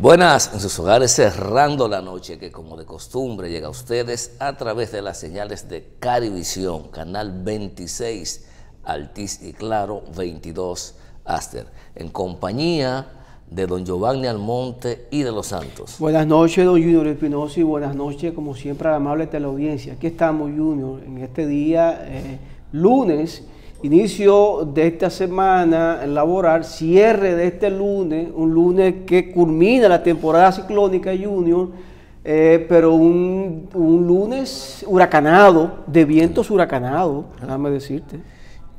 Buenas en sus hogares, cerrando la noche que como de costumbre llega a ustedes a través de las señales de Carivisión, canal 26, Altiz y Claro 22 Aster, en compañía de don Giovanni Almonte y de los Santos. Buenas noches, don Junior Espinosa, y buenas noches, como siempre, a la amable teleaudiencia. Aquí estamos, Junior, en este día, lunes, inicio de esta semana laboral, cierre de este lunes, un lunes que culmina la temporada ciclónica, Junior, pero un lunes huracanado, de vientos huracanados, déjame decirte.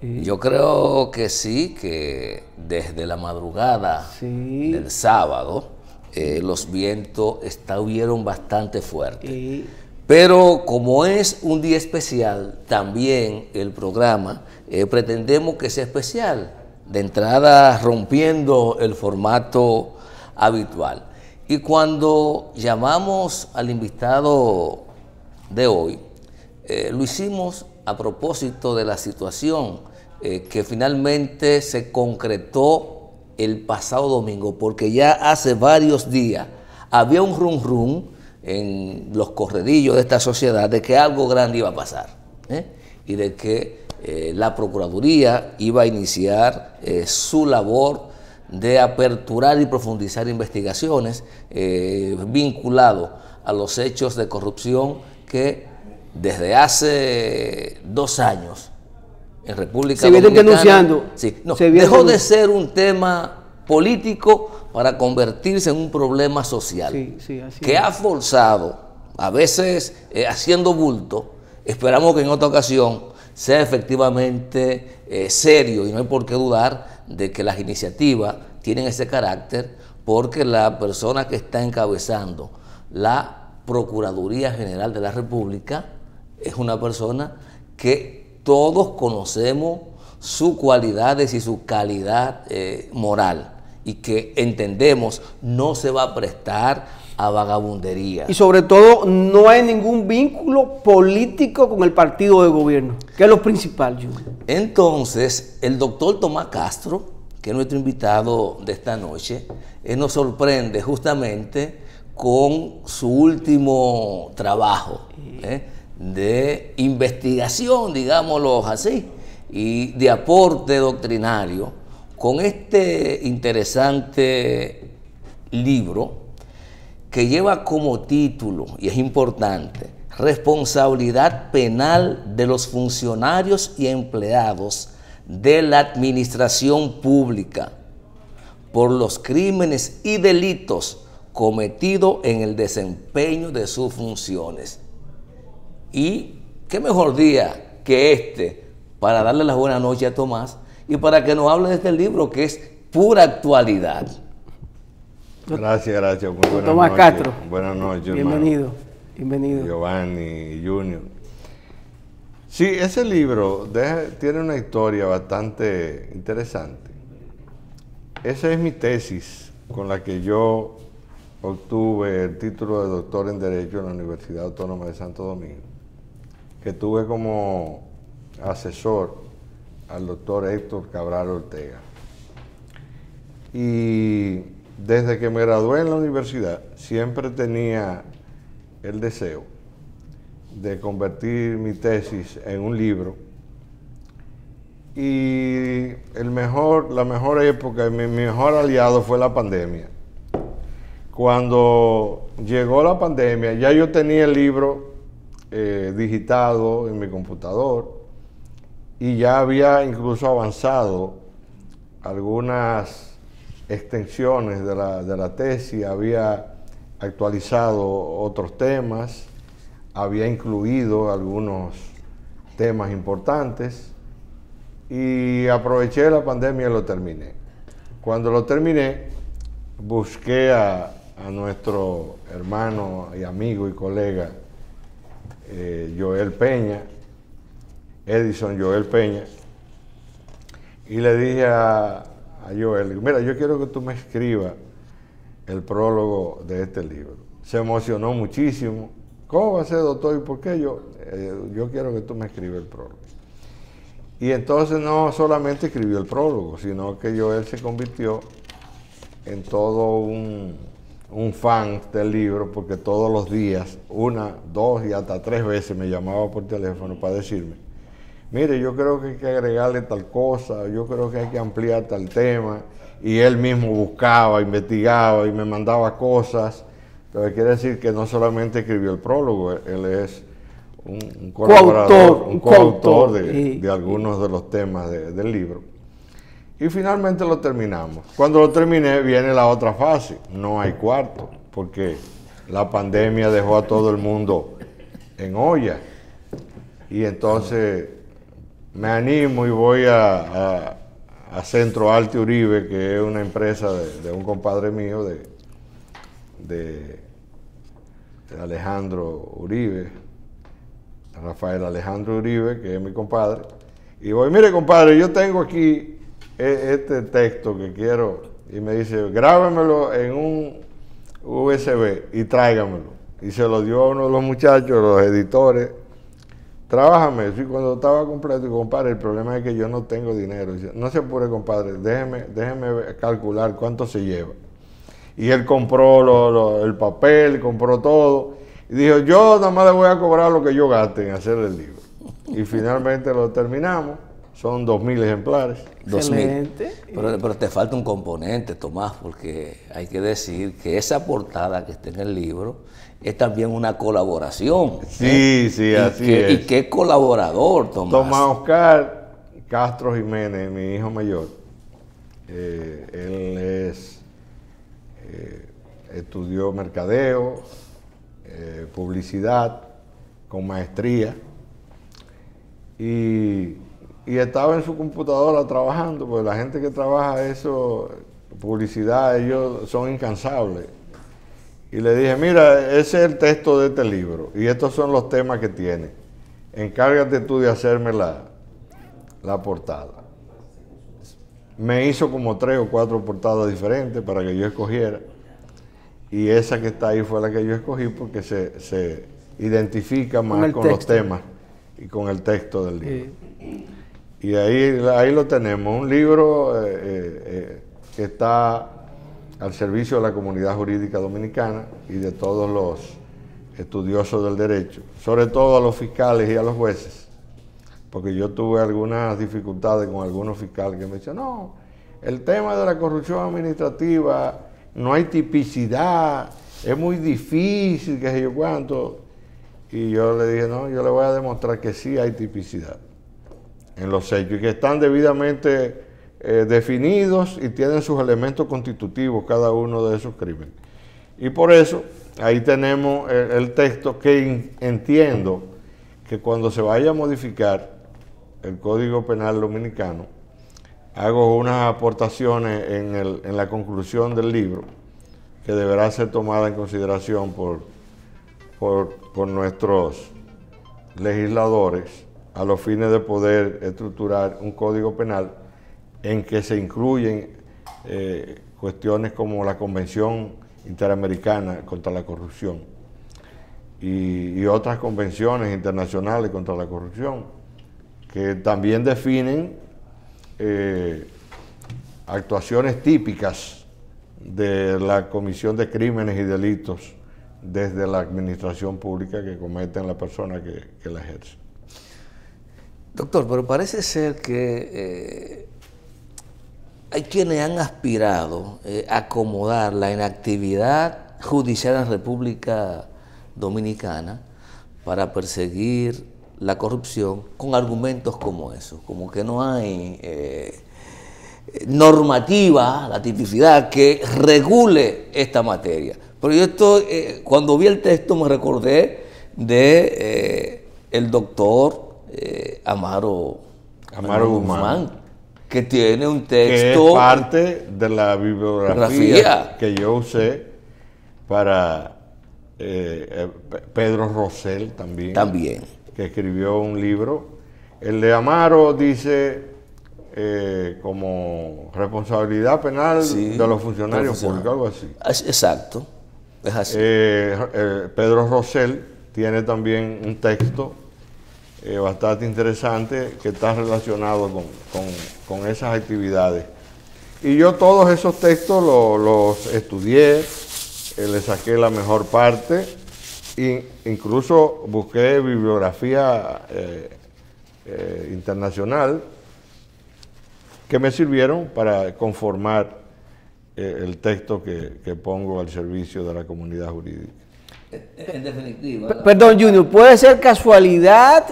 Yo creo que sí, que desde la madrugada del sábado los vientos estuvieron bastante fuertes. Pero como es un día especial, también el programa pretendemos que sea especial, de entrada rompiendo el formato habitual. Y cuando llamamos al invitado de hoy, lo hicimos a propósito de la situación que finalmente se concretó el pasado domingo, porque ya hace varios días había un rum rum en los corredillos de esta sociedad de que algo grande iba a pasar, y de que la Procuraduría iba a iniciar su labor de aperturar y profundizar investigaciones vinculados a los hechos de corrupción que desde hace 2 años en República Dominicana se vienen denunciando. Dejó de ser un tema político para convertirse en un problema social que ha forzado, a veces haciendo bulto. Esperamos que en otra ocasión sea efectivamente serio, y no hay por qué dudar de que las iniciativas tienen ese carácter, porque la persona que está encabezando la Procuraduría General de la República es una persona que todos conocemos sus cualidades y su calidad moral, y que entendemos no se va a prestar a vagabundería. Y sobre todo no hay ningún vínculo político con el partido de gobierno, que es lo principal. Entonces, el doctor Tomás Castro, que es nuestro invitado de esta noche, nos sorprende justamente con su último trabajo de investigación, digámoslo así, y de aporte doctrinario, con este interesante libro que lleva como título, y es importante, Responsabilidad Penal de los Funcionarios y Empleados de la Administración Pública por los crímenes y delitos cometidos en el desempeño de sus funciones. Y qué mejor día que este para darle las buenas noches a Tomás y para que nos hable de este libro que es pura actualidad. Gracias. Muy buenas Tomás noches. Castro. Buenas noches, bienvenido. hermano. Bienvenido. Giovanni Junior. Sí, ese libro tiene una historia bastante interesante. Esa es mi tesis con la que yo obtuve el título de doctor en Derecho en la Universidad Autónoma de Santo Domingo, que tuve como asesor al doctor Héctor Cabral Ortega. Y desde que me gradué en la universidad, siempre tenía el deseo de convertir mi tesis en un libro. Y la mejor época, mi mejor aliado fue la pandemia. Cuando llegó la pandemia, ya yo tenía el libro digitado en mi computador, y ya había incluso avanzado algunas extensiones de la tesis, había actualizado otros temas, había incluido algunos temas importantes, y aproveché la pandemia y lo terminé. Cuando lo terminé, busqué a nuestro hermano y amigo y colega Edison Joel Peña, y le dije a Joel, mira, yo quiero que tú me escribas el prólogo de este libro. Se emocionó muchísimo. ¿Cómo va a ser, doctor? ¿Y por qué yo quiero que tú me escribas el prólogo? Y entonces no solamente escribió el prólogo, sino que Joel se convirtió en todo un un fan del libro, porque todos los días, 1, 2 y hasta 3 veces me llamaba por teléfono para decirme, mire, yo creo que hay que agregarle tal cosa, yo creo que hay que ampliar tal tema, y él mismo buscaba, investigaba y me mandaba cosas. Entonces quiere decir que no solamente escribió el prólogo, él es un colaborador, un coautor de algunos de los temas del libro. Y finalmente lo terminamos. Cuando lo terminé viene la otra fase, no hay cuarto, porque la pandemia dejó a todo el mundo en olla. Y entonces me animo y voy a Centro Arte Uribe, que es una empresa de un compadre mío, de Alejandro Uribe, Rafael Alejandro Uribe, que es mi compadre. Y voy, mire compadre, yo tengo aquí este texto que quiero, y me dice, grábamelo en un USB y tráigamelo. Y se lo dio a uno de los muchachos, los editores. Trabájame. Y cuando estaba completo, y compadre, el problema es que yo no tengo dinero. Dice, no se apure, compadre, déjeme calcular cuánto se lleva. Y él compró el papel, compró todo. Y dijo, yo nada más le voy a cobrar lo que yo gaste en hacer el libro. Y finalmente lo terminamos. Son 2.000 ejemplares. 2.000. Pero te falta un componente, Tomás, porque hay que decir que esa portada que está en el libro es también una colaboración. Sí, sí, así es. ¿Y qué colaborador, Tomás? Tomás Oscar Castro Jiménez, mi hijo mayor. Él estudió mercadeo, publicidad, con maestría. Y estaba en su computadora trabajando, porque la gente que trabaja eso, publicidad, ellos son incansables. Y le dije, mira, ese es el texto de este libro, y estos son los temas que tiene. Encárgate tú de hacerme la portada. Me hizo como 3 o 4 portadas diferentes para que yo escogiera. Y esa que está ahí fue la que yo escogí porque se identifica más con los temas y con el texto del libro. Y ahí lo tenemos, un libro que está al servicio de la comunidad jurídica dominicana y de todos los estudiosos del derecho, sobre todo a los fiscales y a los jueces, porque yo tuve algunas dificultades con algunos fiscales que me decían, no, el tema de la corrupción administrativa, no hay tipicidad, es muy difícil, qué sé yo cuánto. Y yo le dije, no, yo le voy a demostrar que sí hay tipicidad en los hechos y que están debidamente definidos y tienen sus elementos constitutivos cada uno de esos crímenes. Y por eso ahí tenemos el texto que entiendo que cuando se vaya a modificar el Código Penal Dominicano, hago unas aportaciones en la conclusión del libro que deberá ser tomada en consideración por nuestros legisladores a los fines de poder estructurar un código penal en que se incluyen cuestiones como la Convención Interamericana contra la Corrupción y otras convenciones internacionales contra la corrupción que también definen actuaciones típicas de la comisión de crímenes y delitos desde la administración pública que cometen la persona que la ejerce. Doctor, pero parece ser que hay quienes han aspirado a acomodar la inactividad judicial en la República Dominicana para perseguir la corrupción con argumentos como esos, como que no hay normativa, la tipicidad que regule esta materia. Pero yo cuando vi el texto me recordé de el doctor Amaro Guzmán, que tiene un texto... Que es parte de la bibliografía que yo usé para Pedro Rosell también, que escribió un libro. El de Amaro dice como responsabilidad penal de los funcionarios públicos, algo así. Exacto, es así. Pedro Rosell tiene también un texto bastante interesante que está relacionado con esas actividades. Y yo todos esos textos los estudié, le saqué la mejor parte, e incluso busqué bibliografía internacional que me sirvieron para conformar el texto que pongo al servicio de la comunidad jurídica. En definitiva. Perdón, Junior, ¿puede ser casualidad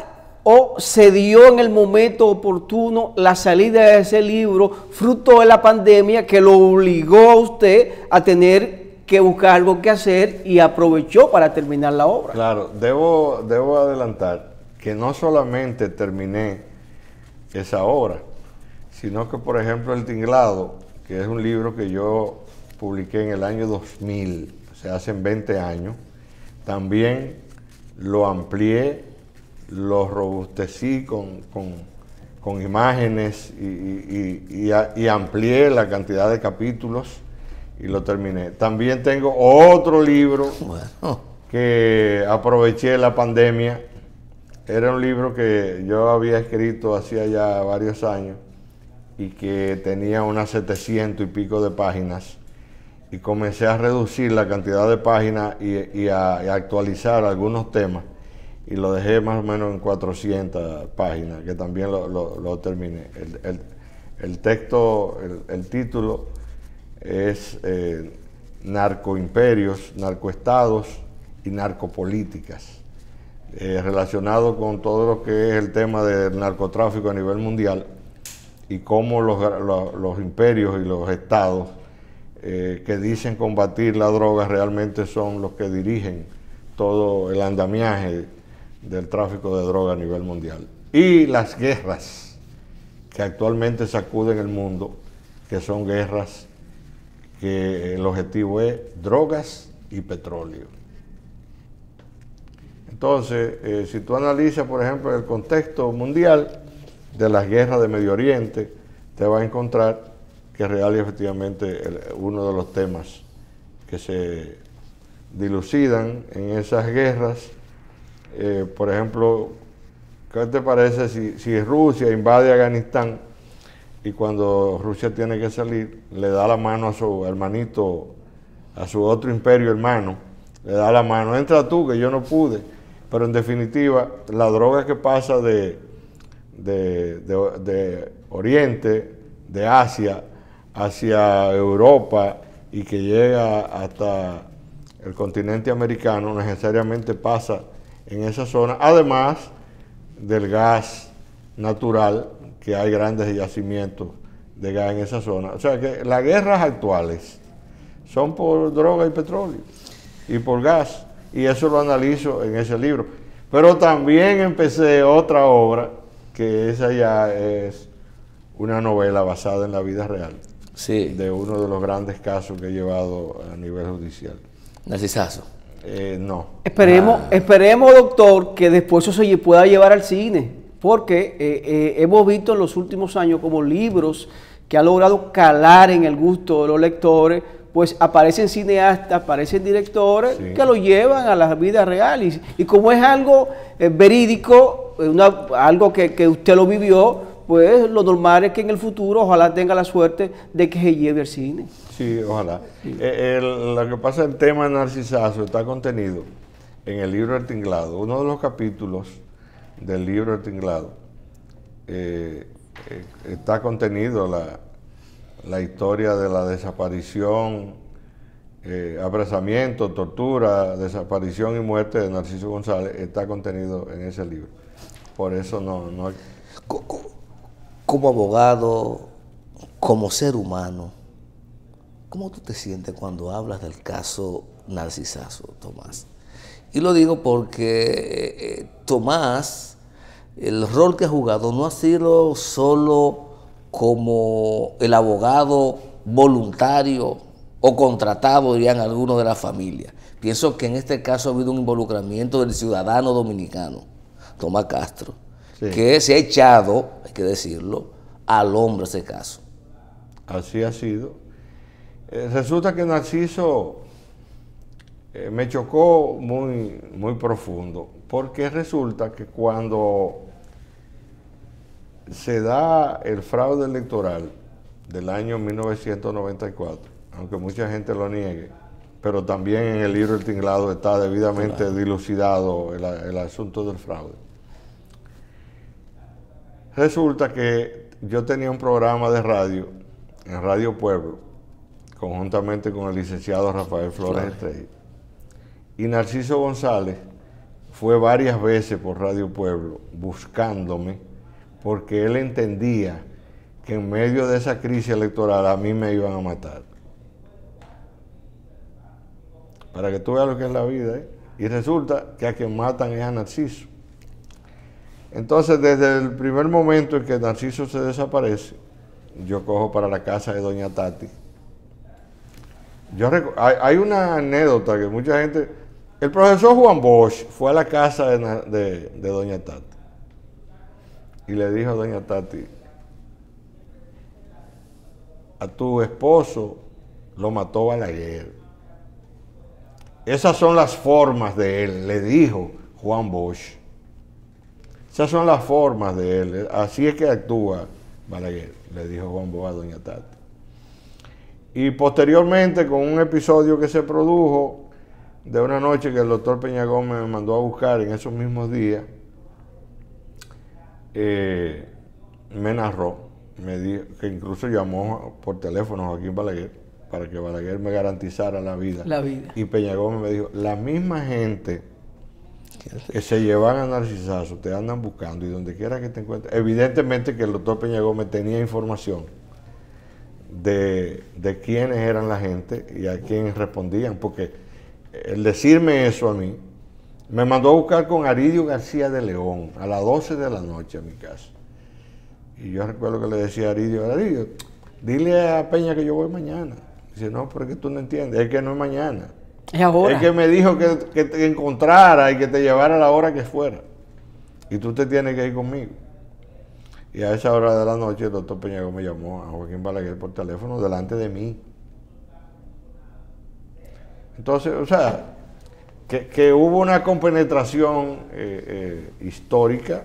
o se dio en el momento oportuno la salida de ese libro, fruto de la pandemia, que lo obligó a usted a tener que buscar algo que hacer y aprovechó para terminar la obra? Claro, debo adelantar que no solamente terminé esa obra, sino que, por ejemplo, El Tinglado, que es un libro que yo publiqué en el año 2000, o sea, hace 20 años, también lo amplié, lo robustecí con imágenes y amplié la cantidad de capítulos y lo terminé. También tengo otro libro que aproveché la pandemia. Era un libro que yo había escrito hacía ya varios años y que tenía unas 700 y pico de páginas, y comencé a reducir la cantidad de páginas y a actualizar algunos temas, y lo dejé más o menos en 400 páginas, que también lo terminé. El texto, el título es Narcoimperios, Narcoestados y Narcopolíticas, relacionado con todo lo que es el tema del narcotráfico a nivel mundial y cómo los imperios y los estados que dicen combatir la droga realmente son los que dirigen todo el andamiaje del tráfico de droga a nivel mundial. Y las guerras que actualmente sacuden el mundo, que son guerras que el objetivo es drogas y petróleo. Entonces, si tú analizas, por ejemplo, el contexto mundial de las guerras de Medio Oriente, te vas a encontrar que real y efectivamente uno de los temas que se dilucidan en esas guerras, por ejemplo, ¿qué te parece si Rusia invade Afganistán y cuando Rusia tiene que salir le da la mano a su hermanito, a su otro imperio hermano, le da la mano, entra tú que yo no pude? Pero en definitiva, la droga que pasa de Oriente, de Asia, hacia Europa y que llega hasta el continente americano, necesariamente pasa en esa zona, además del gas natural, que hay grandes yacimientos de gas en esa zona. O sea que las guerras actuales son por droga y petróleo y por gas, y eso lo analizo en ese libro. Pero también empecé otra obra, que esa ya es una novela basada en la vida real, sí, de uno de los grandes casos que he llevado a nivel judicial. Narcisazo. No. Esperemos, doctor, que después eso se pueda llevar al cine, porque hemos visto en los últimos años como libros que han logrado calar en el gusto de los lectores, pues aparecen cineastas, aparecen directores, sí, que lo llevan a la vida real. Y como es algo verídico, algo que usted lo vivió, pues lo normal es que en el futuro ojalá tenga la suerte de que se lleve al cine. Sí, ojalá. Sí. Lo que pasa, el tema Narcisazo está contenido en el libro El Tinglado. Uno de los capítulos del libro El Tinglado está contenido la historia de la desaparición, apresamiento, tortura, desaparición y muerte de Narciso González. Está contenido en ese libro. Por eso no hay... Como abogado, como ser humano, ¿cómo tú te sientes cuando hablas del caso Narcisazo, Tomás? Y lo digo porque Tomás, el rol que ha jugado no ha sido solo como el abogado voluntario o contratado, dirían algunos de la familia. Pienso que en este caso ha habido un involucramiento del ciudadano dominicano, Tomás Castro, sí, que se ha echado, hay que decirlo, al hombro ese caso. Así ha sido. Resulta que Narciso me chocó muy profundo, porque resulta que cuando se da el fraude electoral del año 1994, aunque mucha gente lo niegue, pero también en el libro El Tinglado está debidamente dilucidado el asunto del fraude. Resulta que yo tenía un programa de radio, en Radio Pueblo, conjuntamente con el licenciado Rafael Flores Estrella, y Narciso González fue varias veces por Radio Pueblo buscándome, porque él entendía que en medio de esa crisis electoral a mí me iban a matar. Para que tú veas lo que es la vida, ¿eh? Y resulta que a quien matan es a Narciso. Entonces, desde el primer momento en que Narciso se desaparece, yo cojo para la casa de doña Tati. Hay una anécdota que mucha gente... El profesor Juan Bosch fue a la casa de doña Tati y le dijo a doña Tati: a tu esposo lo mató Balaguer. Esas son las formas de él, le dijo Juan Bosch. Esas son las formas de él, así es que actúa Balaguer, le dijo Juan Bosch a doña Tati. Y posteriormente, con un episodio que se produjo de una noche que el doctor Peña Gómez me mandó a buscar en esos mismos días, me narró, me dijo, que incluso llamó por teléfono a Joaquín Balaguer para que Balaguer me garantizara la vida. Y Peña Gómez me dijo: la misma gente que se llevan a Narcisazo te andan buscando, y donde quiera que te encuentres. Evidentemente que el doctor Peña Gómez tenía información de quiénes eran la gente y a quién respondían, porque el decirme eso a mí, me mandó a buscar con Aridio García de León a las 12 de la noche a mi casa. Y yo recuerdo que le decía a Aridio, dile a Peña que yo voy mañana. Dice: no, pero es que tú no entiendes, es que no es mañana. Es ahora. Es que me dijo que te encontrara y que te llevara a la hora que fuera. Y tú te tienes que ir conmigo. Y a esa hora de la noche el doctor Peña Gómez me llamó a Joaquín Balaguer por teléfono delante de mí. Entonces, o sea, que hubo una compenetración histórica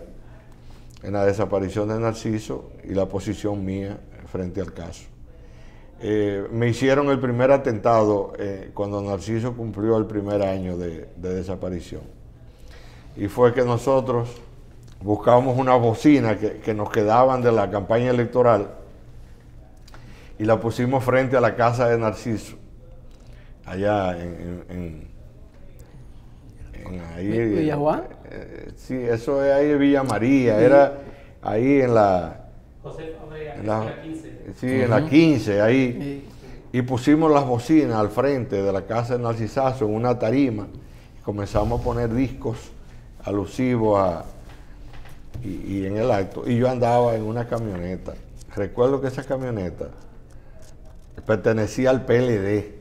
en la desaparición de Narciso y la posición mía frente al caso. Me hicieron el primer atentado cuando Narciso cumplió el primer año de desaparición. Y fue que nosotros buscábamos una bocina que nos quedaban de la campaña electoral y la pusimos frente a la casa de Narciso, allá en ahí, ¿Villajuán? Sí, eso es ahí en Villa María, era ahí en la... En la 15. Sí, en la 15, ahí. Y pusimos las bocinas al frente de la casa de Narcisazo en una tarima y comenzamos a poner discos alusivos y en el acto. Y yo andaba en una camioneta. Recuerdo que esa camioneta pertenecía al PLD.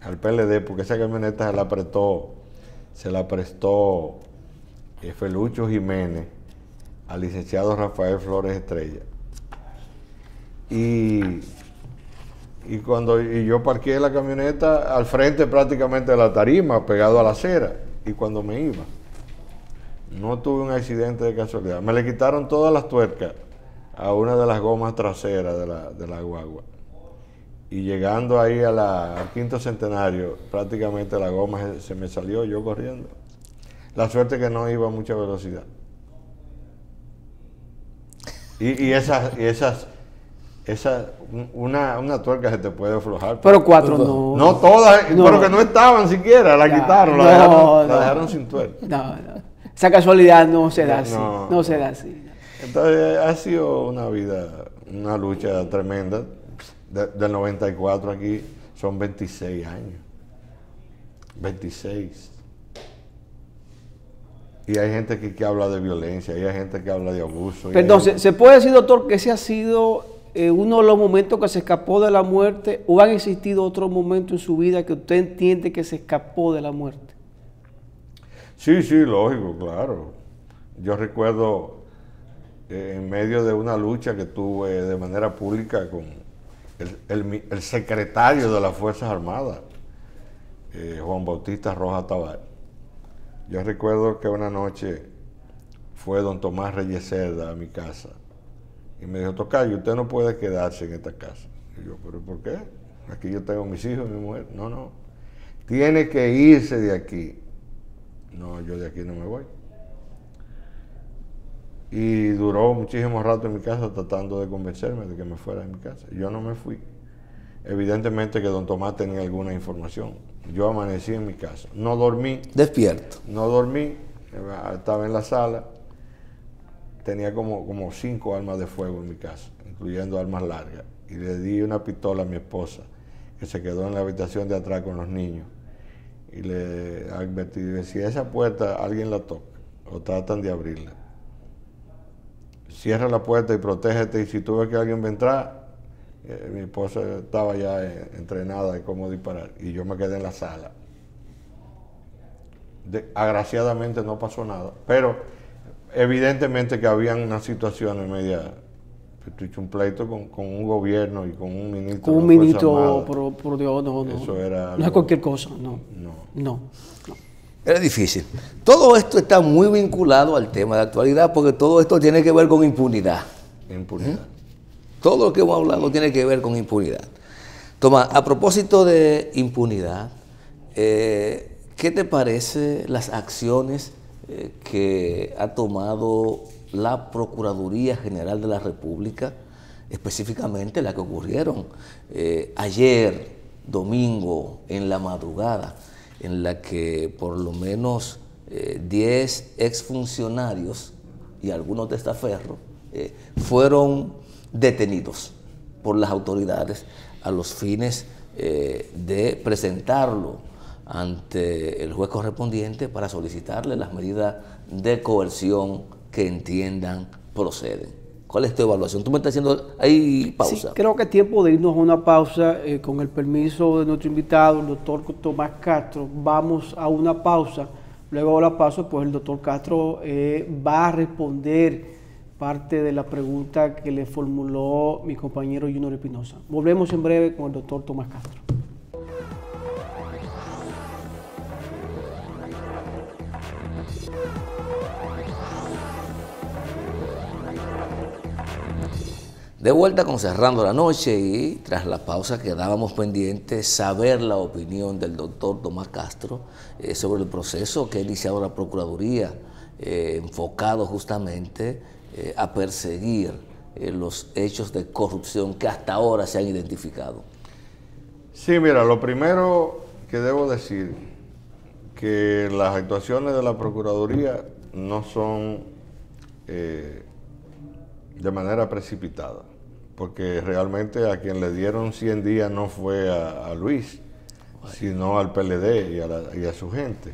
Al PLD, porque esa camioneta se la prestó Felucho Jiménez al licenciado Rafael Flores Estrella. Y yo parqué la camioneta al frente prácticamente de la tarima, pegado a la acera, y cuando me iba, no tuve un accidente de casualidad. Me le quitaron todas las tuercas a una de las gomas traseras de la guagua. Y llegando ahí al quinto centenario, prácticamente la goma se me salió, yo corriendo. La suerte que no iba a mucha velocidad. Y una tuerca se te puede aflojar. Pero 4 no. No todas, no. Pero que no estaban siquiera, la quitaron, la dejaron sin tuerca. No. Esa casualidad no se da así. No se da así. Entonces ha sido una vida, una lucha tremenda. Del 94 aquí son 26 años. 26. Y hay gente que habla de violencia, y hay gente que habla de abuso. Perdón, ¿se puede decir, doctor, que ese ha sido uno de los momentos que se escapó de la muerte, o han existido otros momentos en su vida que usted entiende que se escapó de la muerte? Sí, lógico, claro. Yo recuerdo en medio de una lucha que tuve de manera pública con el secretario de las Fuerzas Armadas, Juan Bautista Rojas Tabar. Yo recuerdo que una noche fue don Tomás Reyes Cerda a mi casa y me dijo: tocayo, usted no puede quedarse en esta casa. Y yo: ¿pero por qué? aquí yo tengo mis hijos y mi mujer. No, no, tiene que irse de aquí. No, yo de aquí no me voy. Y duró muchísimo rato en mi casa tratando de convencerme de que me fuera de mi casa. Yo no me fui. Evidentemente que don Tomás tenía alguna información. Yo amanecí en mi casa. No dormí. Despierto. No dormí. Estaba en la sala. Tenía como 5 armas de fuego en mi casa, incluyendo armas largas. Y le di una pistola a mi esposa, que se quedó en la habitación de atrás con los niños. Y le advertí, si esa puerta alguien la toca o tratan de abrirla, cierra la puerta y protégete, y si tú ves que alguien va a entrar, mi esposa estaba ya entrenada en cómo disparar, y yo me quedé en la sala. Agraciadamente no pasó nada, pero evidentemente que habían unas situaciones media, un pleito con un gobierno y con un ministro. Con un ministro, por Dios, no. Eso era algo, no es cualquier cosa, no. Era difícil. Todo esto está muy vinculado al tema de actualidad, porque todo esto tiene que ver con impunidad. Impunidad. Todo lo que hemos hablado tiene que ver con impunidad. Tomás, a propósito de impunidad, ¿qué te parece las acciones que ha tomado la Procuraduría General de la República, específicamente las que ocurrieron ayer, domingo, en la madrugada, en la que por lo menos 10 exfuncionarios y algunos testaferros fueron detenidos por las autoridades a los fines de presentarlo ante el juez correspondiente para solicitarle las medidas de coerción que entiendan proceden. ¿Cuál es tu evaluación? Tú me estás haciendo ahí pausa. Sí, creo que es tiempo de irnos a una pausa. Con el permiso de nuestro invitado, el doctor Tomás Castro, vamos a una pausa. Luego de la pausa, pues el doctor Castro va a responder parte de la pregunta que le formuló mi compañero Junior Espinosa. Volvemos en breve con el doctor Tomás Castro. De vuelta con Cerrando la Noche, y tras la pausa quedábamos pendientes saber la opinión del doctor Tomás Castro sobre el proceso que ha iniciado la Procuraduría, enfocado justamente a perseguir los hechos de corrupción que hasta ahora se han identificado. Sí, mira, lo primero que debo decir, que las actuaciones de la Procuraduría no son de manera precipitada, porque realmente a quien le dieron 100 días no fue a Luis, sino al PLD y a su gente,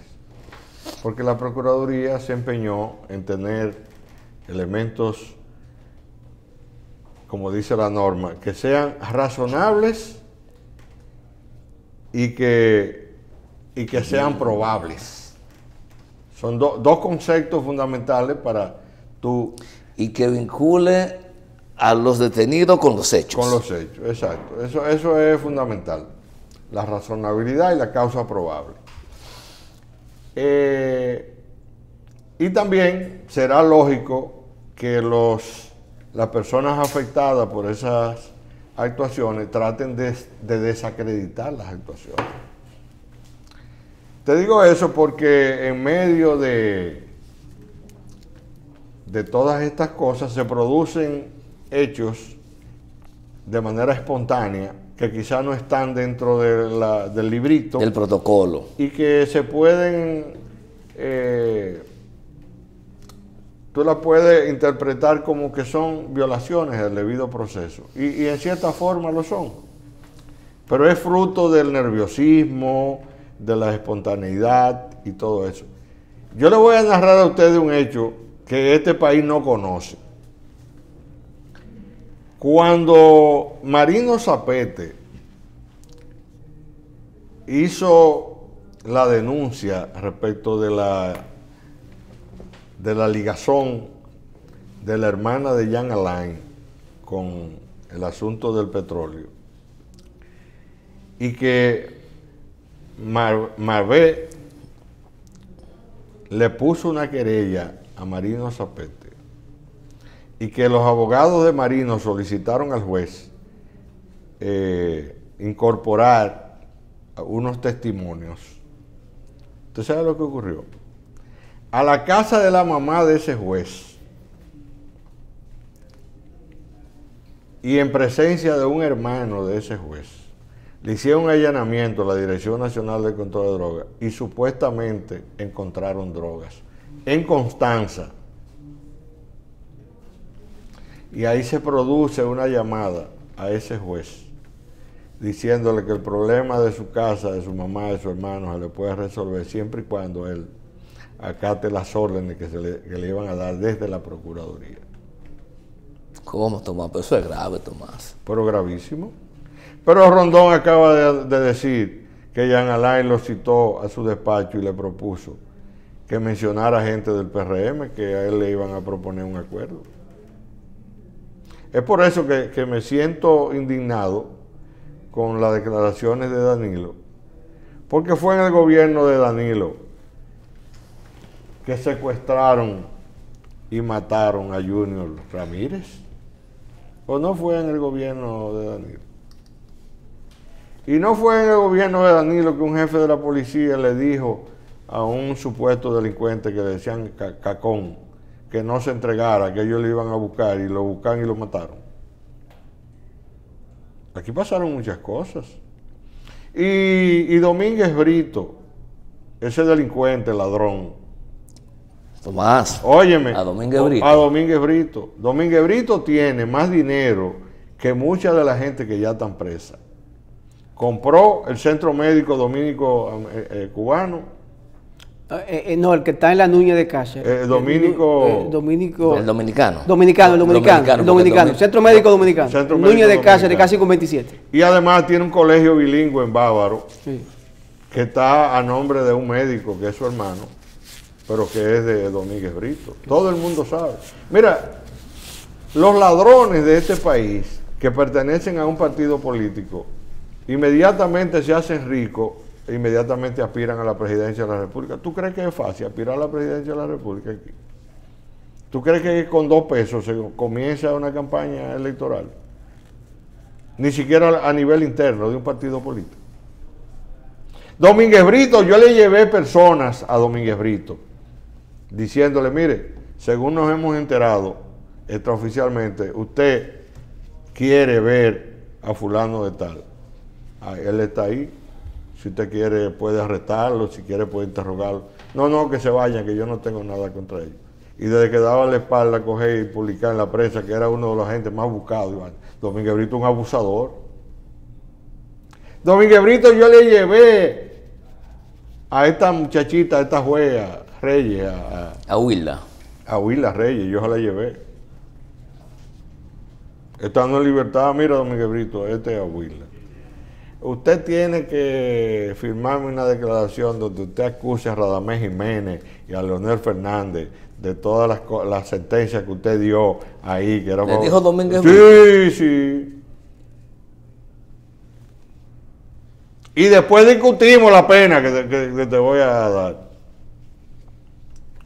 porque la Procuraduría se empeñó en tener elementos, como dice la norma, que sean razonables y que sean probables. Son dos conceptos fundamentales para tú... Y que vincule a los detenidos con los hechos. Con los hechos, exacto. Eso es fundamental. La razonabilidad y la causa probable. Y también será lógico que las personas afectadas por esas actuaciones traten de desacreditar las actuaciones. Te digo eso porque en medio de todas estas cosas se producen hechos de manera espontánea que quizás no están dentro del librito. Del protocolo. Y que se pueden, tú las puedes interpretar como que son violaciones del debido proceso. Y en cierta forma lo son. Pero es fruto del nerviosismo, de la espontaneidad y todo eso. Yo le voy a narrar a ustedes un hecho que este país no conoce. Cuando Marino Zapete hizo la denuncia respecto de la ligazón de la hermana de Jean Alain con el asunto del petróleo, y que Marvé le puso una querella a Marino Zapete, y que los abogados de Marino solicitaron al juez incorporar unos testimonios. ¿Usted sabe lo que ocurrió? A la casa de la mamá de ese juez y en presencia de un hermano de ese juez, le hicieron un allanamiento a la Dirección Nacional de Control de Drogas y supuestamente encontraron drogas en Constanza. Y ahí se produce una llamada a ese juez diciéndole que el problema de su casa, de su mamá, de su hermano se le puede resolver siempre y cuando él acate las órdenes que le iban a dar desde la Procuraduría. ¿Cómo, Tomás? Pero eso es grave, Tomás. Pero gravísimo. Pero Rondón acaba de decir que Jean Alain lo citó a su despacho y le propuso que mencionara gente del PRM, que a él le iban a proponer un acuerdo. Es por eso que me siento indignado con las declaraciones de Danilo, porque fue en el gobierno de Danilo que secuestraron y mataron a Junior Ramírez, o no fue en el gobierno de Danilo. Y no fue en el gobierno de Danilo que un jefe de la policía le dijo a un supuesto delincuente que le decían Cacón, que no se entregara, que ellos le iban a buscar, y lo buscaron y lo mataron. Aquí pasaron muchas cosas. Y Domínguez Brito, ese delincuente, ladrón. Tomás, óyeme, a Domínguez Brito. A Domínguez Brito. Domínguez Brito tiene más dinero que mucha de la gente que ya están presa. Compró el Centro Médico Dominico Cubano. No, el que está en la Nuña de Cáceres. Dominico. El dominicano. Dominicano. Centro Médico Dominicano. Centro Nuña Médico de Cáceres, Dominicano. casi con 27. Y además tiene un colegio bilingüe en Bávaro, Sí. que está a nombre de un médico que es su hermano, pero que es de Domínguez Brito. Todo el mundo sabe. Mira, los ladrones de este país que pertenecen a un partido político inmediatamente se hacen ricos, inmediatamente aspiran a la presidencia de la República. ¿Tú crees que es fácil aspirar a la presidencia de la República aquí? ¿Tú crees que con 2 pesos se comienza una campaña electoral? Ni siquiera a nivel interno de un partido político. Domínguez Brito, yo le llevé personas a Domínguez Brito diciéndole, mire, según nos hemos enterado extraoficialmente, usted quiere ver a fulano de tal. Él está ahí. Si usted quiere puede arrestarlo, si quiere puede interrogarlo. No, que se vayan, que yo no tengo nada contra ellos. Y desde que daba la espalda, coger y publicar en la prensa que era uno de los agentes más buscados, Domínguez Brito un abusador. Domínguez Brito yo le llevé a esta muchachita, a esta jueza Reyes, a Huila. A Huila Reyes, yo se la llevé. Estando en libertad, mira Domínguez Brito, este es a Huila. Usted tiene que firmarme una declaración donde usted acuse a Radamés Jiménez y a Leonel Fernández de todas las sentencias que usted dio ahí. Que era ¿Le dijo Domínguez Brito? Sí. Y después discutimos la pena que te voy a dar.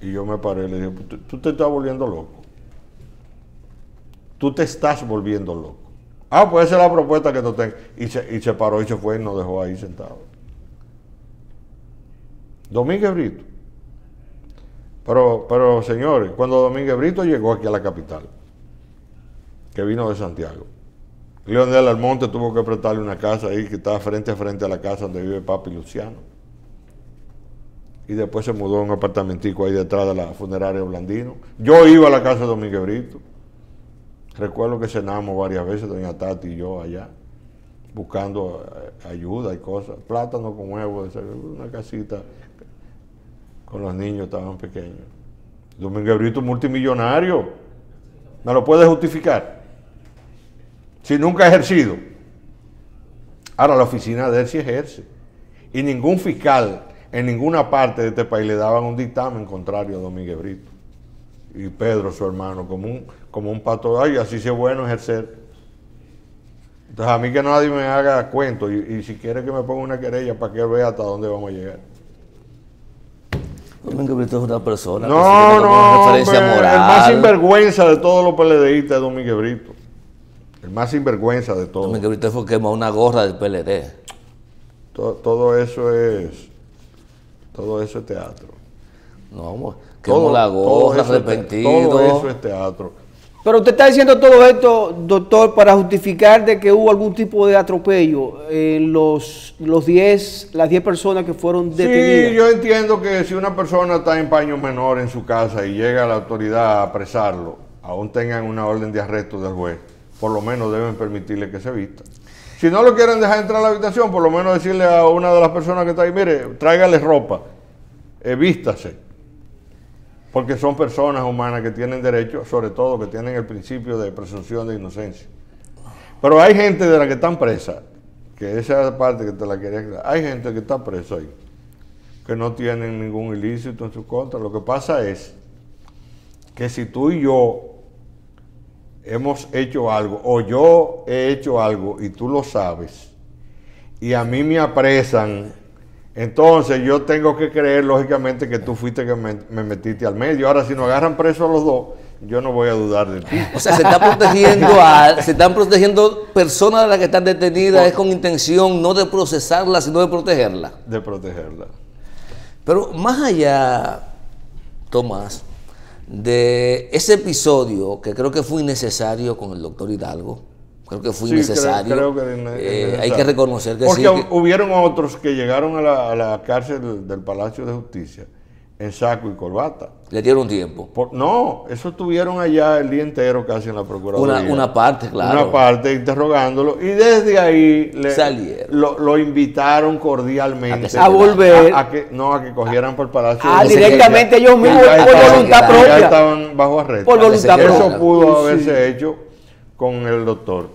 Y yo me paré y le dije, tú te estás volviendo loco. Tú te estás volviendo loco. Pues esa es la propuesta que tú tengas. Y se paró y se fue y nos dejó ahí sentado. Domínguez Brito. Pero señores, cuando Domínguez Brito llegó aquí a la capital, que vino de Santiago, Leonel Almonte tuvo que prestarle una casa ahí que estaba frente a frente a la casa donde vive Papi Luciano. Y después se mudó a un apartamentico ahí detrás de la funeraria Blandino. Yo iba a la casa de Domínguez Brito. Recuerdo que cenamos varias veces, doña Tati y yo allá, buscando ayuda y cosas. Plátano con huevo, una casita con los niños, estaban pequeños. Domínguez Brito multimillonario. ¿Me lo puede justificar? Si nunca ha ejercido. Ahora la oficina de él sí ejerce. Y ningún fiscal en ninguna parte de este país le daban un dictamen contrario a Domínguez Brito. Y Pedro, su hermano, como un pato, así sí es bueno ejercer. Entonces a mí que nadie me haga cuento y si quiere que me ponga una querella para que él vea hasta dónde vamos a llegar. Domínguez Brito es una persona no, referencia moral. El más sinvergüenza de todos los PLDistas es Domínguez Brito. El más sinvergüenza de todos. También que ahorita fue quemó una gorra del PLD. Todo eso es teatro. No, quemó la gorra, arrepentido. Todo eso es teatro. Pero usted está diciendo todo esto, doctor, para justificar de que hubo algún tipo de atropello en las 10 personas que fueron detenidas. Sí, yo entiendo que si una persona está en paño menor en su casa y llega la autoridad a apresarlo, aún tengan una orden de arresto del juez, por lo menos deben permitirle que se vista. Si no lo quieren dejar entrar a la habitación, por lo menos decirle a una de las personas que está ahí, mire, tráigale ropa, vístase. Porque son personas humanas que tienen derecho, sobre todo que tienen el principio de presunción de inocencia. Pero hay gente de la que están presa, que esa es la parte que te la quería aclarar. Hay gente que está presa ahí, que no tienen ningún ilícito en su contra. Lo que pasa es que si tú y yo hemos hecho algo, o yo he hecho algo y tú lo sabes, y a mí me apresan, entonces yo tengo que creer lógicamente que tú fuiste que me metiste al medio. Ahora si nos agarran presos a los dos, yo no voy a dudar de ti. O sea, se están protegiendo personas de las que están detenidas, es con intención no de procesarlas, sino de protegerlas. De protegerlas. Pero más allá, Tomás, de ese episodio que creo que fue innecesario con el doctor Hidalgo, creo que fue innecesario. Creo que hay que reconocer que porque sí. Porque hubieron otros que llegaron a la cárcel del Palacio de Justicia en saco y corbata. Le dieron tiempo. No, eso estuvieron allá el día entero casi en la Procuraduría. Una parte, claro. Una parte interrogándolo. Y desde ahí lo invitaron cordialmente. A volver. A que cogieran por el Palacio. Directamente ellos mismos por voluntad propia. Ya estaban bajo arresto. Por voluntad propia. Eso pudo haberse hecho con el doctor.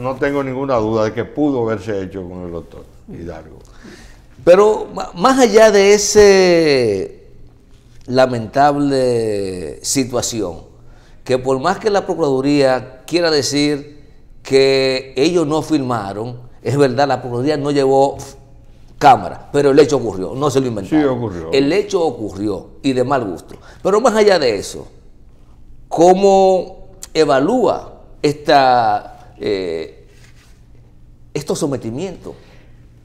No tengo ninguna duda de que pudo haberse hecho con el doctor Hidalgo. Pero más allá de esa lamentable situación, que por más que la Procuraduría quiera decir que ellos no filmaron, es verdad, la Procuraduría no llevó cámara, pero el hecho ocurrió, no se lo inventaron. Sí, ocurrió. El hecho ocurrió y de mal gusto. Pero más allá de eso, ¿cómo evalúa estos sometimientos?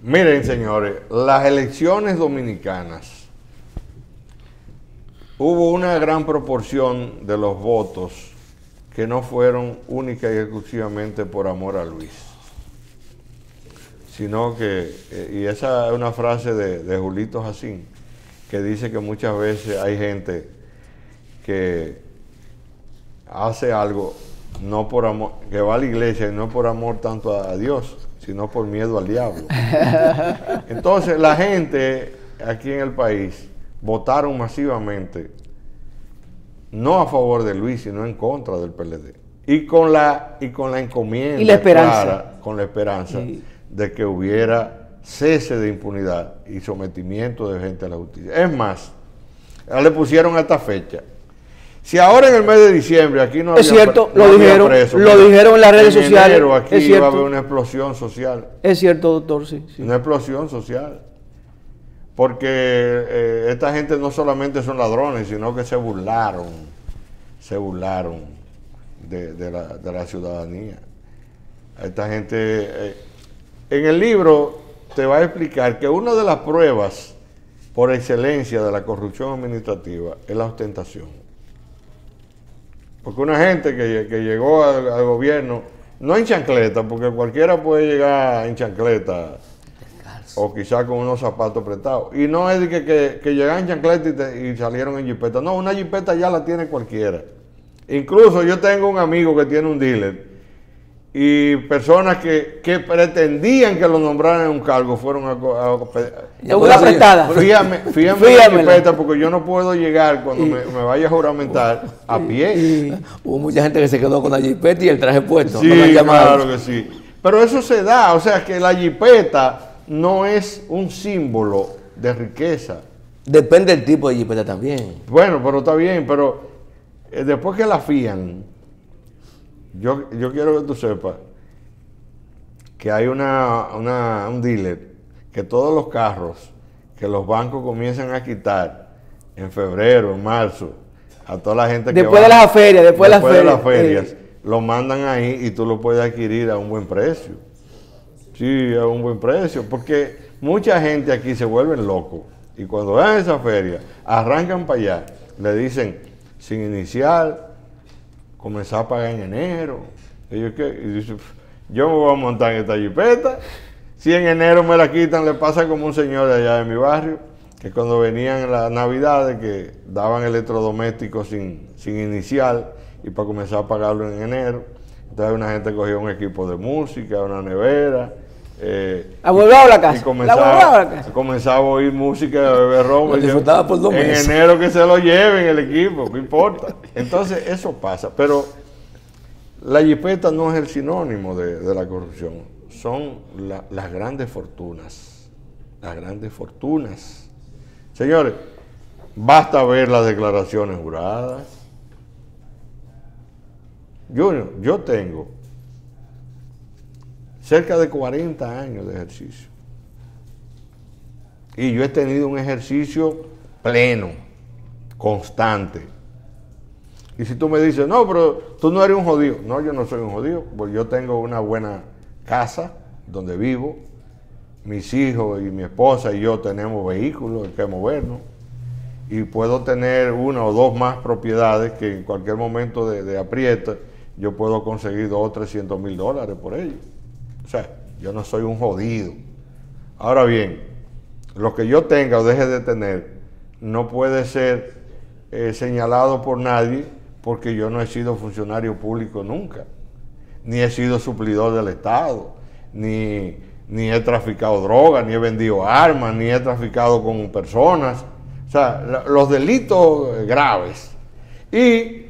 Miren, señores, las elecciones dominicanas, hubo una gran proporción de los votos que no fueron única y exclusivamente por amor a Luis, sino que, y esa es una frase de Julito Jacín, que dice que muchas veces hay gente que hace algo no por amor, que va a la iglesia y no por amor tanto a Dios, sino por miedo al diablo. Entonces la gente aquí en el país votaron masivamente no a favor de Luis, sino en contra del PLD. Y con la encomienda y la esperanza. Clara, con la esperanza de que hubiera cese de impunidad y sometimiento de gente a la justicia. Es más, le pusieron hasta fecha. Si ahora en el mes de diciembre aquí no había, es cierto, no lo había preso, lo dijeron en las redes sociales. Enero aquí es cierto. va a haber una explosión social. Es cierto, doctor, sí. Una explosión social. Porque esta gente no solamente son ladrones, sino que se burlaron de la ciudadanía. Esta gente, en el libro te va a explicar que una de las pruebas por excelencia de la corrupción administrativa es la ostentación. Porque una gente que llegó al gobierno, no en chancleta, porque cualquiera puede llegar en chancleta, o quizás con unos zapatos apretados. Y no es de que llegan en chancleta y salieron en jipeta. No, una jipeta ya la tiene cualquiera. Incluso yo tengo un amigo que tiene un dealer y personas que pretendían que lo nombraran en un cargo fueron a una apretada. Fíjame la jipeta porque yo no puedo llegar cuando me vaya a juramentar a pie. Hubo mucha gente que se quedó con la jipeta y el traje puesto. Sí, claro que sí. Pero eso se da, o sea que la jipeta no es un símbolo de riqueza. Depende del tipo de jipeta también. Bueno, pero está bien, pero después que la fían, yo quiero que tú sepas que hay un dealer que todos los carros que los bancos comienzan a quitar en febrero, en marzo, a toda la gente después de las ferias, después de las ferias, lo mandan ahí y tú lo puedes adquirir a un buen precio. Sí, a un buen precio, porque mucha gente aquí se vuelven locos y cuando van a esa feria, arrancan para allá, le dicen, sin inicial, comenzar a pagar en enero. Ellos, ¿qué? Y dicen, yo me voy a montar en esta jipeta, si en enero me la quitan, le pasa como un señor de allá de mi barrio, que cuando venían las navidades, que daban electrodomésticos sin inicial, y para comenzar a pagarlo en enero, entonces una gente cogía un equipo de música, una nevera, amueblaba la casa, y comenzaba a oír música, de beber ron, disfrutaba por 2 meses. En enero que se lo lleven el equipo, no importa. Entonces eso pasa, pero la jipeta no es el sinónimo de la corrupción, son las grandes fortunas, las grandes fortunas. Señores, basta ver las declaraciones juradas. Junior, yo tengo cerca de 40 años de ejercicio. Y yo he tenido un ejercicio pleno, constante. Y si tú me dices, no, pero tú no eres un jodido. No, yo no soy un jodido, porque yo tengo una buena casa donde vivo. Mis hijos y mi esposa y yo tenemos vehículos en que movernos. Y puedo tener 1 o 2 más propiedades que en cualquier momento de aprieta yo puedo conseguir $200 o $300,000 por ello. O sea, yo no soy un jodido. Ahora bien, lo que yo tenga o deje de tener no puede ser señalado por nadie, porque yo no he sido funcionario público nunca, ni he sido suplidor del Estado, ni he traficado drogas, ni he vendido armas, ni he traficado con personas. O sea, los delitos graves. Y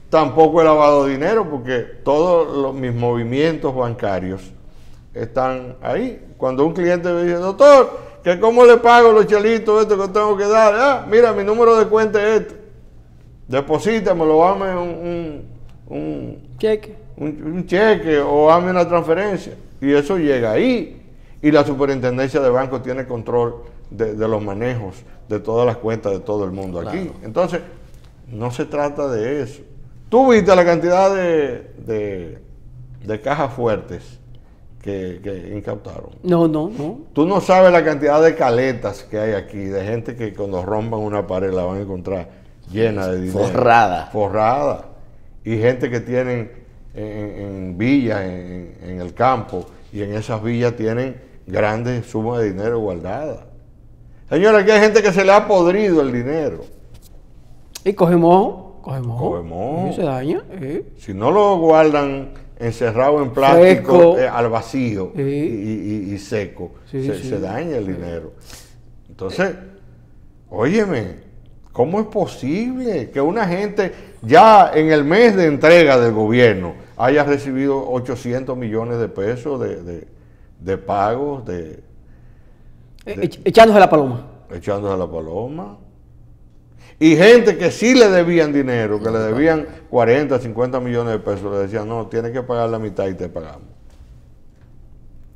tampoco he lavado dinero, porque todos mis movimientos bancarios están ahí. Cuando un cliente me dice, doctor, que cómo le pago los chelitos esto que tengo que dar, mira, mi número de cuenta es este, deposítamelo, dame un cheque, un cheque o dame una transferencia, y eso llega ahí, y la superintendencia de bancos tiene control de los manejos de todas las cuentas de todo el mundo aquí. Claro. Entonces, no se trata de eso. Tú viste la cantidad de cajas fuertes que incautaron. No. Tú no sabes la cantidad de caletas que hay aquí, de gente que cuando rompan una pared la van a encontrar llena de dinero. Forrada. Y gente que tienen en villas, en el campo, y en esas villas tienen grandes sumas de dinero guardadas. Señora, aquí hay gente que se le ha podrido el dinero. Y coge mojo. Y se daña. Si no lo guardan encerrado en plástico al vacío y seco, se daña el dinero. Entonces, óyeme, ¿cómo es posible que una gente ya en el mes de entrega del gobierno haya recibido 800 millones de pesos de pagos echándose la paloma? Echándose la paloma. Y gente que sí le debían dinero, que le debían 40, 50 millones de pesos, le decían, no, tienes que pagar la mitad y te pagamos.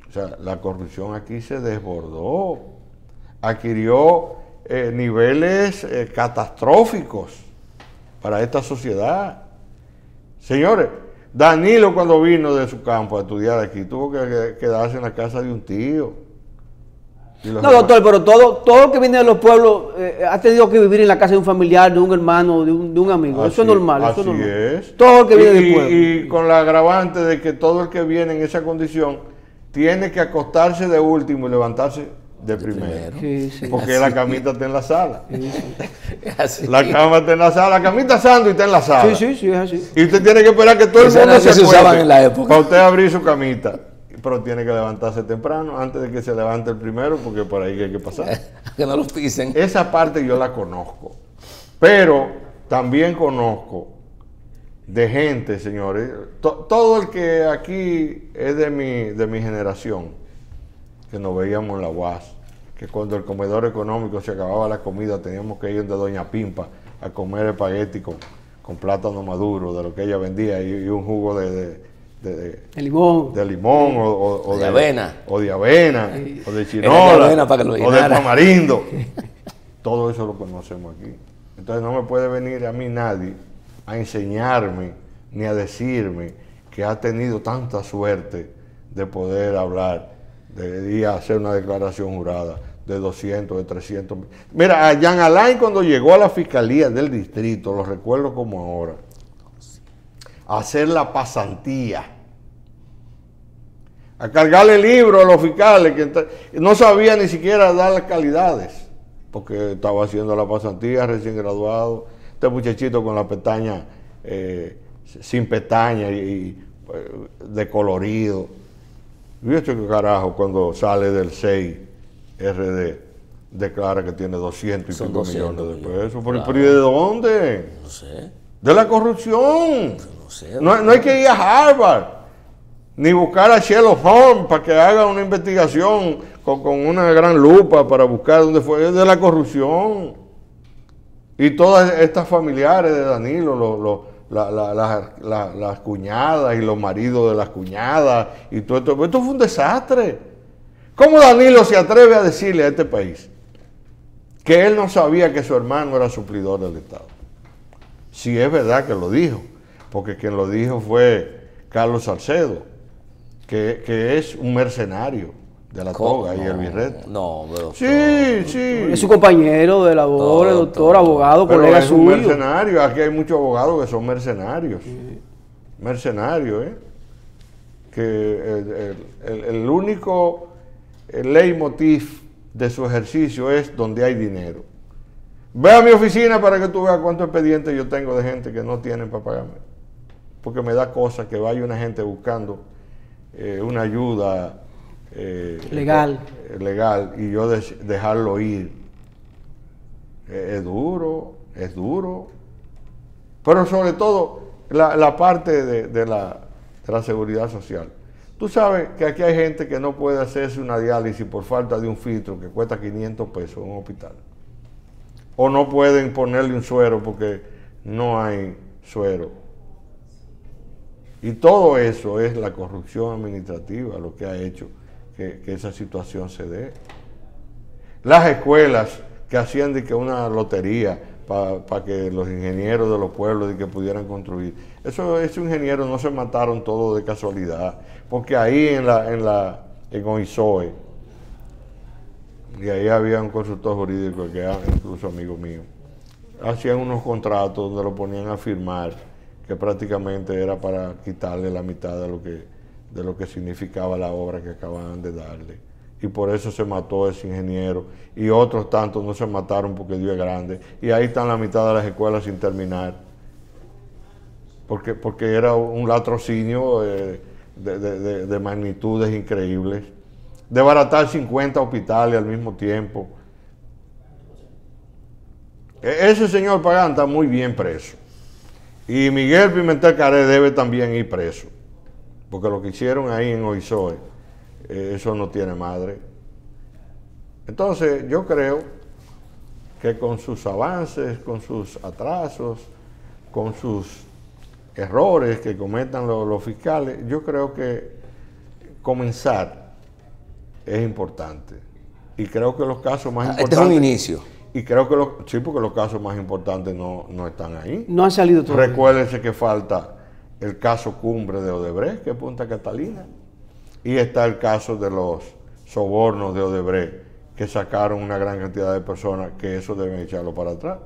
O sea, la corrupción aquí se desbordó, adquirió niveles catastróficos para esta sociedad. Señores, Danilo, cuando vino de su campo a estudiar aquí, tuvo que quedarse en la casa de un tío. No, doctor, pero todo el que viene de los pueblos ha tenido que vivir en la casa de un familiar, de un hermano, de un amigo. Eso es normal. Así es. Todo el que viene del pueblo. Y con la agravante de que todo el que viene en esa condición tiene que acostarse de último y levantarse de primero. Porque así, la camita está en la sala. La cama está en la sala, la camita asando y está en la sala. Sí, es así. Y usted tiene que esperar que todo el mundo se acuerde en la época para usted abrir su camita. Pero tiene que levantarse temprano, antes de que se levante el primero, porque por ahí hay que pasar. Que no lo pisen. Esa parte yo la conozco. Pero también conozco de gente, señores, todo el que aquí es de mi generación, que nos veíamos en la UAS, que cuando el comedor económico se acababa la comida, teníamos que ir de Doña Pimpa a comer espagueti con plátano maduro, de lo que ella vendía, y un jugo de limón, o de avena, o de chinola, o de tamarindo. Todo eso lo conocemos aquí. Entonces no me puede venir a mí nadie a enseñarme ni a decirme que ha tenido tanta suerte de poder hablar, de ir a hacer una declaración jurada de 200, de 300. Mira, a Jean Alain, cuando llegó a la fiscalía del distrito, lo recuerdo como ahora, a hacer la pasantía, a cargarle libros a los fiscales, que no sabía ni siquiera dar las calidades, porque estaba haciendo la pasantía, recién graduado, este muchachito con la pestaña, sin pestaña y de colorido. Y este carajo, cuando sale del 6 RD, declara que tiene 200 y pico millones de pesos. Claro. ¿Pero de dónde? No sé. De la corrupción. No sé. No hay que ir a Harvard, ni buscar a Sherlock Holmes para que haga una investigación con una gran lupa para buscar dónde fue. Es de la corrupción. Y todas estas familiares de Danilo, las cuñadas y los maridos de las cuñadas y todo esto fue un desastre. ¿Cómo Danilo se atreve a decirle a este país que él no sabía que su hermano era suplidor del Estado? Si es verdad que lo dijo, porque quien lo dijo fue Carlos Salcedo, que es un mercenario de la toga y el birrete. No, pero sí. Es su compañero de labor, doctor, abogado, colega suyo. Es un mercenario. Aquí hay muchos abogados que son mercenarios. Sí. Mercenarios, que el único leitmotiv de su ejercicio es donde hay dinero. Ve a mi oficina para que tú veas cuántos expedientes yo tengo de gente que no tienen para pagarme. Porque me da cosa que vaya una gente buscando una ayuda legal y yo dejarlo ir. Es duro. Pero sobre todo la parte de la seguridad social. Tú sabes que aquí hay gente que no puede hacerse una diálisis por falta de un filtro que cuesta 500 pesos en un hospital. O no pueden ponerle un suero porque no hay suero. Y todo eso es la corrupción administrativa lo que ha hecho que esa situación se dé. Las escuelas que hacían de que una lotería para que los ingenieros de los pueblos de que pudieran construir. Esos ingenieros no se mataron todos de casualidad, porque ahí en OISOE, y ahí había un consultor jurídico que era incluso amigo mío, hacían unos contratos donde lo ponían a firmar, que prácticamente era para quitarle la mitad de lo que significaba la obra que acababan de darle. Y por eso se mató ese ingeniero, y otros tantos no se mataron porque Dios es grande, y ahí están la mitad de las escuelas sin terminar, porque era un latrocinio de magnitudes increíbles, de baratar 50 hospitales al mismo tiempo. Ese señor Pagán está muy bien preso, y Miguel Pimentel Caré debe también ir preso, porque lo que hicieron ahí en OISOE, eso no tiene madre. Entonces yo creo que con sus avances, con sus atrasos, con sus errores que cometan los fiscales, yo creo que comenzar es importante. Y creo que los casos más importantes... Este es un inicio. Y creo que sí, porque los casos más importantes no están ahí. No han salido todos. Recuérdense que falta el caso cumbre de Odebrecht, que es Punta Catalina. Y está el caso de los sobornos de Odebrecht, que sacaron una gran cantidad de personas, que eso deben echarlo para atrás.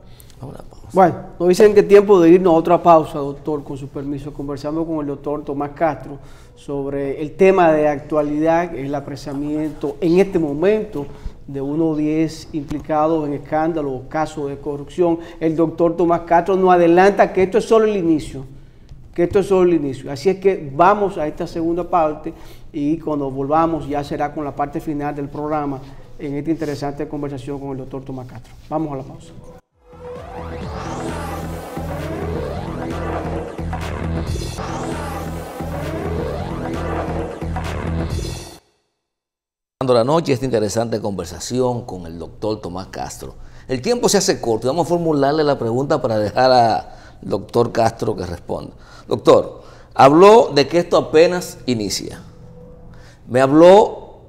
Bueno, nos dicen que es tiempo de irnos a otra pausa, doctor, con su permiso. Conversamos con el doctor Tomás Castro sobre el tema de actualidad, el apresamiento en este momento de uno o 10 implicados en escándalos o casos de corrupción. El doctor Tomás Castro nos adelanta que esto es solo el inicio. Así es que vamos a esta segunda parte y cuando volvamos ya será con la parte final del programa en esta interesante conversación con el doctor Tomás Castro. Vamos a la pausa. La noche, esta interesante conversación con el doctor Tomás Castro. El tiempo se hace corto, vamos a formularle la pregunta para dejar al doctor Castro que responda. Doctor, habló de que esto apenas inicia. Me habló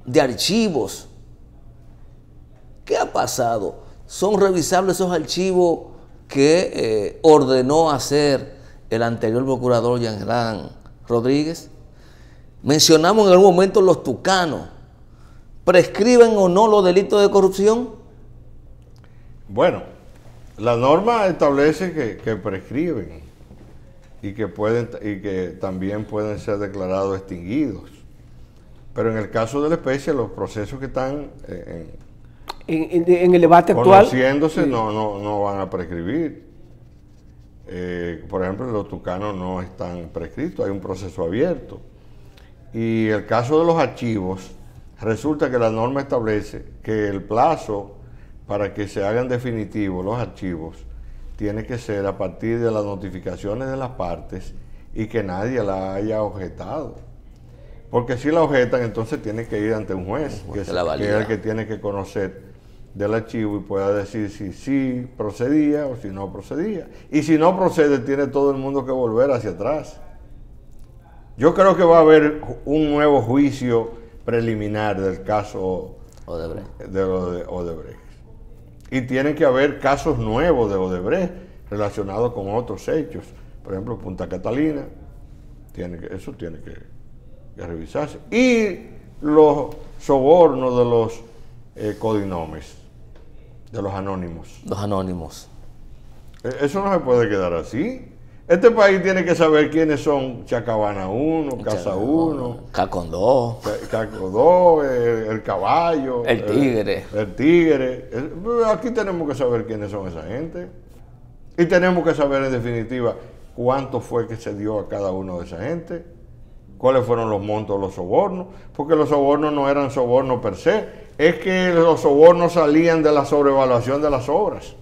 de archivos. ¿Qué ha pasado? ¿Son revisables esos archivos que ordenó hacer el anterior procurador Yangelán Rodríguez. Mencionamos en algún momento los tucanos. ¿Prescriben o no los delitos de corrupción? Bueno, la norma establece que prescriben y que también pueden ser declarados extinguidos. Pero en el caso de la especie, los procesos que están en el debate actual, conociéndose, sí, no van a prescribir. Por ejemplo, los tucanos no están prescritos, hay un proceso abierto. Y el caso de los archivos, resulta que la norma establece que el plazo para que se hagan definitivos los archivos tiene que ser a partir de las notificaciones de las partes y que nadie la haya objetado. Porque si la objetan, entonces tiene que ir ante un juez, que es el que tiene que conocer del archivo y pueda decir si sí procedía o si no procedía. Y si no procede, tiene todo el mundo que volver hacia atrás. Yo creo que va a haber un nuevo juicio preliminar del caso de Odebrecht. Y tienen que haber casos nuevos de Odebrecht relacionados con otros hechos. Por ejemplo, Punta Catalina, eso tiene que revisarse. Y los sobornos de los codinomes, de los anónimos. Los anónimos. Eso no se puede quedar así. Este país tiene que saber quiénes son Chacabana 1, Casa 1, Cacondó, el Caballo, el Tigre. El Tigre. Aquí tenemos que saber quiénes son esa gente. Y tenemos que saber en definitiva cuánto fue que se dio a cada uno de esa gente, cuáles fueron los montos de los sobornos, porque los sobornos no eran sobornos per se, es que los sobornos salían de la sobrevaluación de las obras.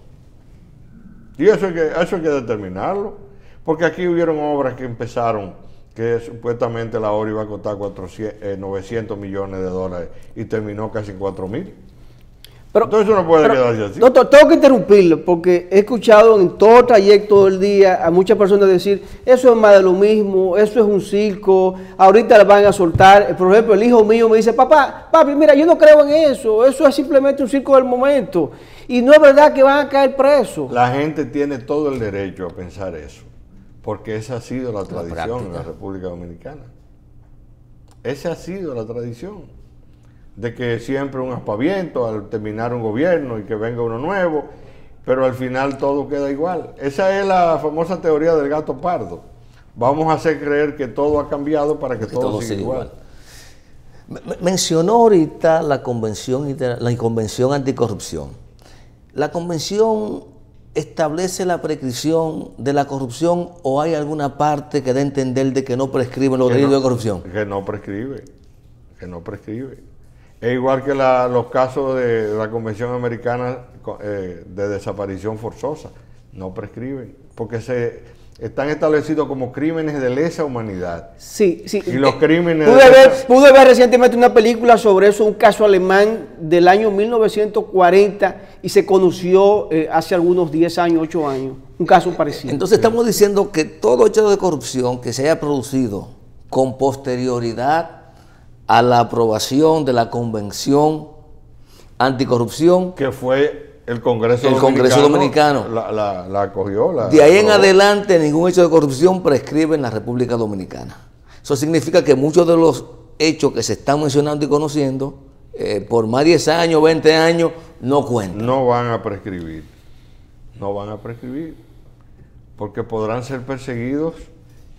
Y eso hay que determinarlo. Porque aquí hubieron obras que empezaron, que supuestamente la obra iba a costar 900 millones de dólares y terminó casi 4.000. Entonces eso no puede quedarse así. Doctor, tengo que interrumpirlo porque he escuchado en todo el trayecto del día a muchas personas decir, eso es más de lo mismo, eso es un circo, ahorita la van a soltar. Por ejemplo, el hijo mío me dice, papi, mira, yo no creo en eso es simplemente un circo del momento. Y no es verdad que van a caer presos. La gente tiene todo el derecho a pensar eso. Porque esa ha sido la tradición en la República Dominicana. Esa ha sido la tradición. De que siempre un aspaviento al terminar un gobierno y que venga uno nuevo, pero al final todo queda igual. Esa es la famosa teoría del gato pardo. Vamos a hacer creer que todo ha cambiado para que todo siga igual. Mencionó ahorita la convención anticorrupción. La convención ¿establece la prescripción de la corrupción o hay alguna parte que dé a entender de que no prescriben los delitos de corrupción? Que no prescribe. Es igual que los casos de la Convención Americana de desaparición forzosa. No prescriben, porque están establecidos como crímenes de lesa humanidad. Sí. Y los crímenes... Pude ver recientemente una película sobre eso, un caso alemán del año 1940 y se conoció hace algunos 10 años, 8 años, un caso parecido. Entonces estamos diciendo que todo hecho de corrupción que se haya producido con posterioridad a la aprobación de la Convención Anticorrupción, que fue el Congreso Dominicano la acogió. De ahí en adelante ningún hecho de corrupción prescribe en la República Dominicana. Eso significa que muchos de los hechos que se están mencionando y conociendo, por más 10 años, 20 años, no cuentan. No van a prescribir. Porque podrán ser perseguidos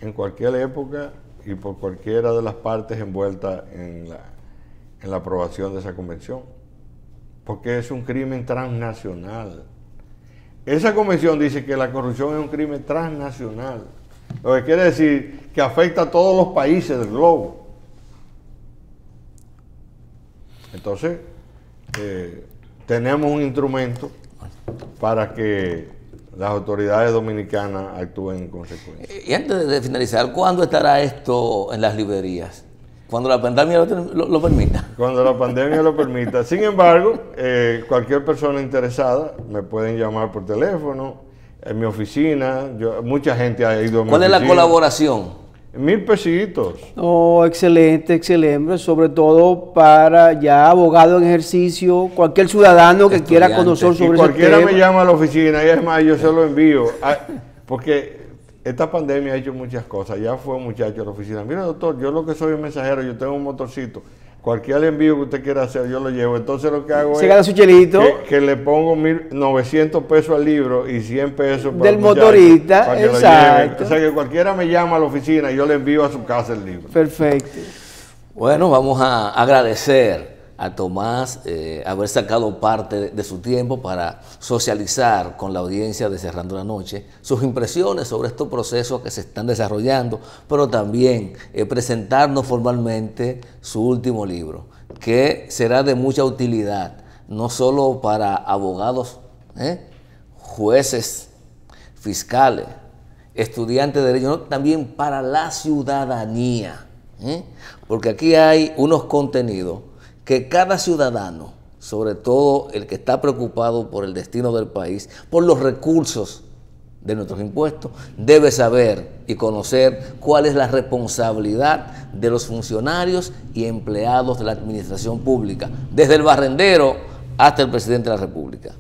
en cualquier época y por cualquiera de las partes envueltas en la aprobación de esa convención. Porque es un crimen transnacional. Esa convención dice que la corrupción es un crimen transnacional, lo que quiere decir que afecta a todos los países del globo. Entonces, tenemos un instrumento para que las autoridades dominicanas actúen en consecuencia. Y antes de finalizar, ¿cuándo estará esto en las librerías? Cuando la pandemia lo permita. Cuando la pandemia lo permita. Sin embargo, cualquier persona interesada me pueden llamar por teléfono, en mi oficina. Mucha gente ha ido a mi oficina. ¿Cuál es la colaboración? 1,000 pesitos. Oh, excelente. Sobre todo para ya abogado en ejercicio, cualquier ciudadano que quiera conocer sobre ese tema. Cualquiera me llama a la oficina y es más, yo se lo envío. Porque esta pandemia ha hecho muchas cosas. Ya fue un muchacho a la oficina. Mira, doctor, yo lo que soy un mensajero, yo tengo un motorcito. Cualquier envío que usted quiera hacer, yo lo llevo. Entonces lo que hago es su chelito. Que le pongo 1.900 pesos al libro y 100 pesos para del motorista. Para que exacto. O sea que cualquiera me llama a la oficina y yo le envío a su casa el libro. Perfecto. Bueno, vamos a agradecer a Tomás haber sacado parte de su tiempo para socializar con la audiencia de Cerrando la Noche sus impresiones sobre estos procesos que se están desarrollando, pero también presentarnos formalmente su último libro, que será de mucha utilidad, no solo para abogados, jueces, fiscales, estudiantes de derecho, sino también para la ciudadanía, porque aquí hay unos contenidos que cada ciudadano, sobre todo el que está preocupado por el destino del país, por los recursos de nuestros impuestos, debe saber y conocer cuál es la responsabilidad de los funcionarios y empleados de la administración pública, desde el barrendero hasta el presidente de la República.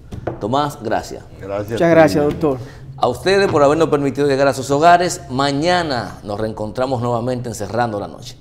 Tomás, gracias. Muchas gracias, doctor. A ustedes por habernos permitido llegar a sus hogares. Mañana nos reencontramos nuevamente en Cerrando la Noche.